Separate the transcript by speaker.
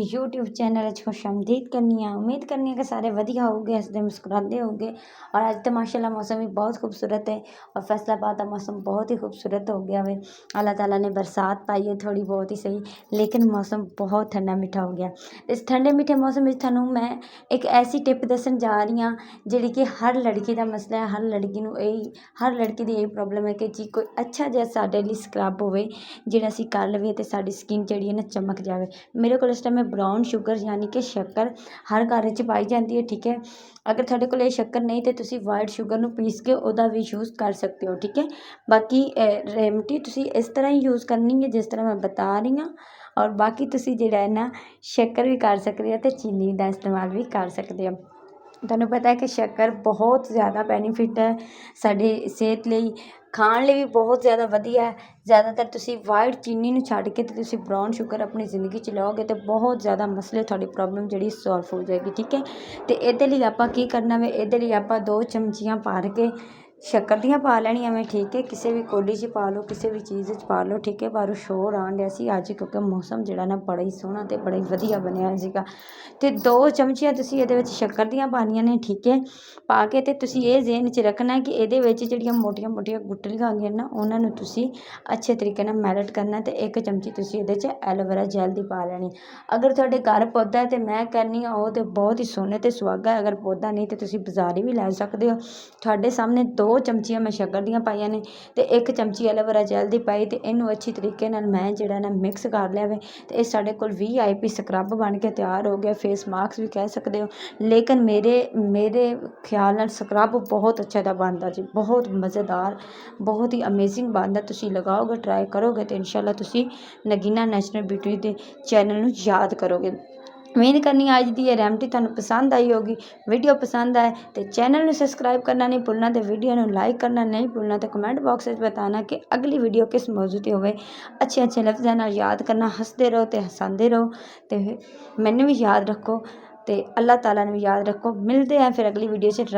Speaker 1: YouTube channel खुशामदीद करनी है। उम्मीद करनी है कि सारे वधिया होगे, हसदे मुस्कुराते होगे। और अज तो माशाल्लाह मौसम भी बहुत खूबसूरत है और फैसलाबाद का मौसम बहुत ही खूबसूरत हो गया वे। अल्लाह ताला ने बरसात पाई है थोड़ी बहुत ही सही, लेकिन मौसम बहुत ठंडा मिठा हो गया। इस ठंडे मिठे मौसम में थानू मैं एक ऐसी टिप दसन जा रही हाँ जी कि हर लड़की का मसला है। हर लड़की की यही प्रॉब्लम है कि जी कोई अच्छा जिहा साडे लई स्क्रब होवे जिहड़ा असीं कर लवीए ते साडी स्किन जिहड़ी है ना चमक जाए। मेरे को इस टाइम ब्राउन शुगर यानी कि शक्कर हर घर च पाई जाती है, ठीक है। अगर तुहाडे कोल ये शक्कर नहीं तो तुसीं वाइट शुगर नूं पीस के उहदा भी यूज़ कर सकते हो, ठीक है। बाकी रेमडी तुसीं इस तरह ही यूज़ करनी है जिस तरह मैं बता रही हाँ। और बाकी तुसीं जिहड़ा है ना शक्कर भी कर सकते हो ते चीनी का इस्तेमाल भी कर सकते हो। तुहानूं पता है कि शक्कर बहुत ज़्यादा बेनीफिट है साडी सेहत लई, खाण लई भी बहुत ज़्यादा वधिया है। ज़्यादातर तुसीं वाइट चीनी नूं छड्ड के ते तुसीं ब्राउन शुगर अपनी जिंदगी च लओगे तो बहुत ज़्यादा मसले तुहाडी प्रॉब्लम जिहड़ी सॉल्व हो जाएगी, ठीक है। तो इहदे लई आपां की करना वे, इहदे लई आपां 2 चमचियां भर के शक्कर दियां पा लैणियां वे, ठीक है। किसी भी कौली च पा लो, किसी भी चीज़ च पा लो, ठीक है। बाहरों शोर आउण डिया सी अज क्योंकि मौसम जिहड़ा ना बड़ा ही सोहना ते बड़ा ही वधिया बनिया सीगा। ते 2 चमचियां तुसीं इहदे विच शक्कर दियां पाणियां ने, ठीक है। पा के ते तुसीं इह ज़हन च रखना कि इहदे विच जिहड़ियां मोटियां मोटियां गुठलियां होंदियां ना उहनां नूं तुसीं अच्छे तरीके नाल मैल्ट करना ते 1 चमची तुसीं इहदे च एलोवेरा जैल दी पा लैनी। अगर तुहाडे घर पौधा है तो मैं कहनी हाँ वो तो बहुत ही सोहने ते सुहागा है। अगर पौधा नहीं तो तुसीं बाज़ारी भी लै सकदे हो। तुहाडे सामने 2 चमचियां मैं शक्कर दियां पाईयां ने ते 1 चमची एलोवेरा जैल दी पाई ते इहनूं अच्छी तरीके नाल मैं जिहड़ा ना मिक्स कर लिया वे। ते इह साडे कोल VIP स्क्रब बन के तैयार हो गया, फेस मास्क भी कह सकते हो। लेकिन मेरे ख्याल नाल स्क्रब बहुत अच्छा दा बनदा जी, बहुत मज़ेदार, बहुत ही अमेजिंग बनदा। तुसीं लगाओगे, ट्राई करोगे तो इंशाअल्लाह तुसीं नगीना नेचुरल ब्यूटी दे चैनल नूं याद करोगे। उम्मीद करनी अज दी ये रेमडी तुहानूं पसंद आई होगी। वीडियो पसंद आए तो चैनल नूं सबसक्राइब करना नहीं भुलना, तो वीडियो नूं लाइक करना नहीं भुलना, तो कमेंट बॉक्स में बताना कि अगली वीडियो किस मौजू ते होवे। अच्छे अच्छे लफ्ज़ां नाल याद करना, हसदे रहो तो हसांदे रहो, तो मैनूं भी याद रखो, तो अल्लाह ताला नूं भी याद रखो। मिलते हैं फिर अगली वीडियो च।